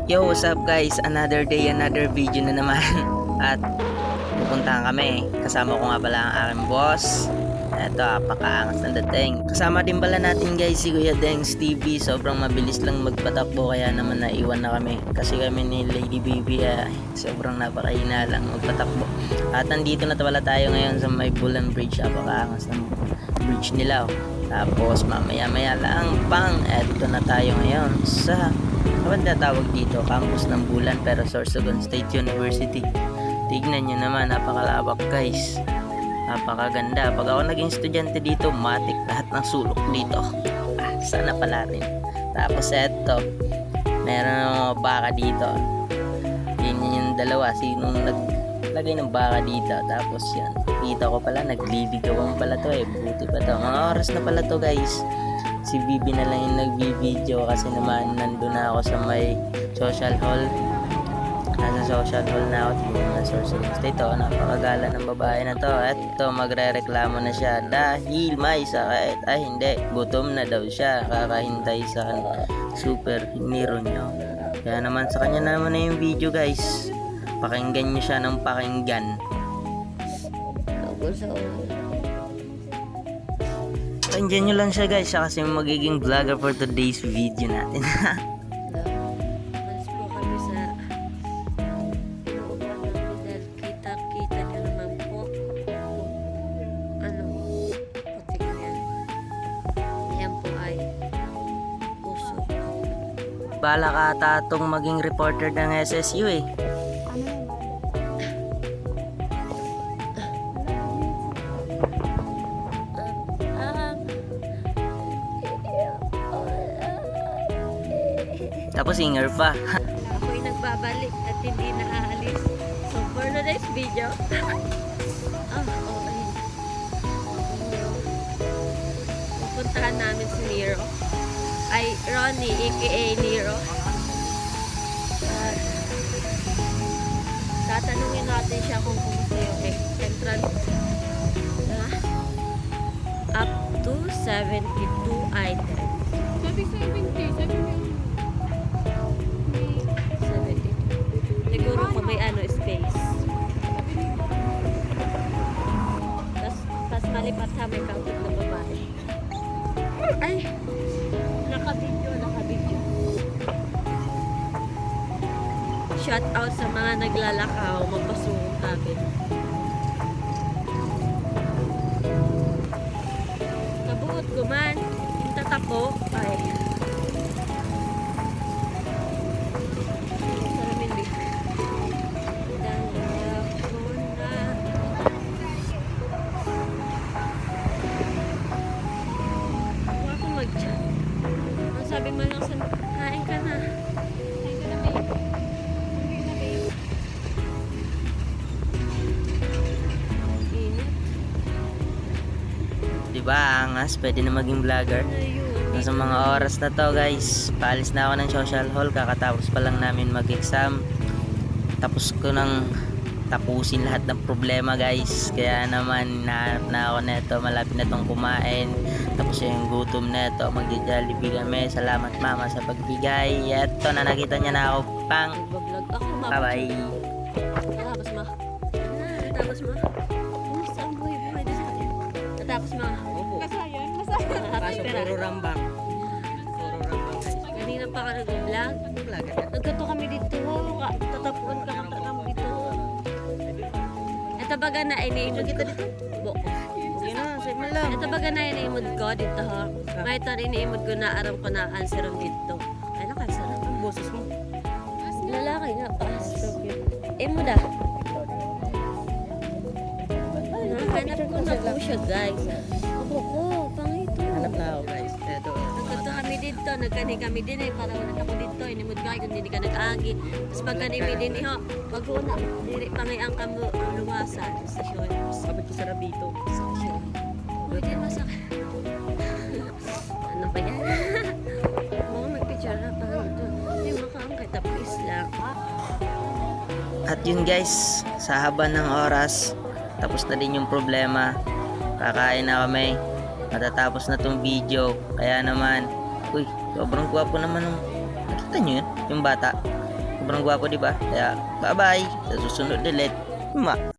Yo, what's up guys? Another day, another video na naman. At pupuntahan kami. Kasama ko nga pala ang aking boss. Eto, apakaangas ng dating. Kasama din pala natin guys si Kuya Dengs TV. Sobrang mabilis lang magpatakbo kaya naman naiwan na kami. Kasi kami ni Lady Baby sobrang napakahina lang magpatakbo. At nandito na pala tayo ngayon sa may Bulan Bridge. Apakaangas ng bridge nila. Tapos mamaya lang eto na tayo ngayon sa ano tawag dito, campus ng Bulan pero Sorsogon State University. Tignan nyo naman, napakalawak guys, napakaganda. Pag ako naging estudyante dito, matik lahat ng sulok dito. Sana pala rin. Tapos eto, meron mga baka dito. Tingnan yung dalawa, sinong naglagay ng baka dito. Tapos yan, kita ko pala nagliligawan pala to buti pa to. Mga oras na pala to guys. Si Bibi na lang yung nagbi-video kasi naman nandun na ako sa may social hall. Nasa social hall na ako. Tingnan mo Sorsogon State. Napakagala ng babae na to. At ito, magre-reklamo na siya dahil may sakit. Ay hindi, gutom na daw siya. Kakahintay sa super hero niyo. Kaya naman sa kanya naman na yung video guys. Pakinggan niyo siya ng pakinggan. Pakinggan nyo lang siya guys. Siya kasi magiging vlogger for today's video natin. Malis po kami sa kita nyo naman po putik yan. Yan po ay puso. Bala ka tatong maging reporter ng SSU Tapos singer pa. Ako'y nagbabalik at hindi naaalis. So for today's video, okay. Pupuntahan namin si Nero. Ay, Ronnie, aka Nero. At tatanungin natin siya kung kumusta yung entrance na up to 72 items. Sabi 70, sabi niya. 72. Siguro kung may space. Tas malipat ha, may counter na babae. Ay! Naka-video. Shout out sa mga naglalakaw, magpasungong namin. Nabuot ko man, yung tatapo, ay salamin di. Huwag ako mag-chat. Ang sabi mo lang sa hain ka na. Hindi ka na babe. Hindi na babe. Init. Diba, angas, pwede na maging vlogger. Ayun. Sa mga oras na to guys, paalis na ako ng social hall. Kakatapos pa lang namin mag-exam. Tapos ko nang tapusin lahat ng problema guys. Kaya naman nahanap na ako neto. Malapit na tong kumain. Tapos yung gutom neto, magja-Jollibee kami. Salamat mama sa pagbigay. Eto na, nakita niya na ako pang. Nagbablog ako. Bye bye. Natapos ma. Natapos ma. Kumusta ang buhay-buhay na sa akin? Natapos ma. Opo. Masayan. Kaso puro rambang. Puro rambang guys. Kanina pa ka nag-vlog. Nagkato kami dito. Tatapuan ka kami dito. Ito baga na iniimod ko. Boko. Yun na, say mo lang. Ito baga na iniimod ko dito ha. May ito iniimod ko na aram ko na answer dito. Ay nakay sarap. Ang boses mo. Lalaki nga pa. So cute. Imod ah. Hanap ko na po siya guys. Opo ko. Pangito. Hanap na ako guys. Eto. Nagkato kami dito, nagkani kami din para wala ako dito, inimod ka kung hindi ka nag-agi. Tapos pagkani mi din ho, wag ko na, diri pa ngay ang kamo luwasan sa stasyon. Sabit ko sarap dito. Stasyon. Uy, di masak. Ano pa yan? Mga mag-picture na pa ito. Hindi makaangkay, tapos lang. At yun guys, sa haba ng oras, tapos na din yung problema. Kakain na kami. Matatapos na tong video. Kaya naman, uy, sobrang gwapo naman ng Nakita nyo yun? Yung bata. Sobrang gwapo, di ba? Kaya, bye-bye. Sa susunod ulit. Ma.